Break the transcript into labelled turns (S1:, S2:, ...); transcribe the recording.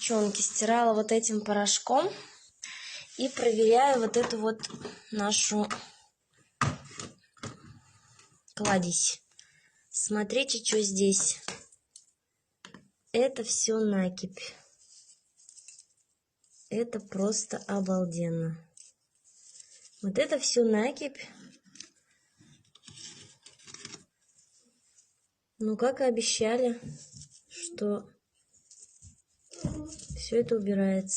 S1: девчонки, стирала вот этим порошком и проверяю вот эту вот нашу кладезь. Смотрите, что здесь. Это все накипь. Это просто обалденно. Вот это все накипь. Ну, как и обещали, что все это убирается.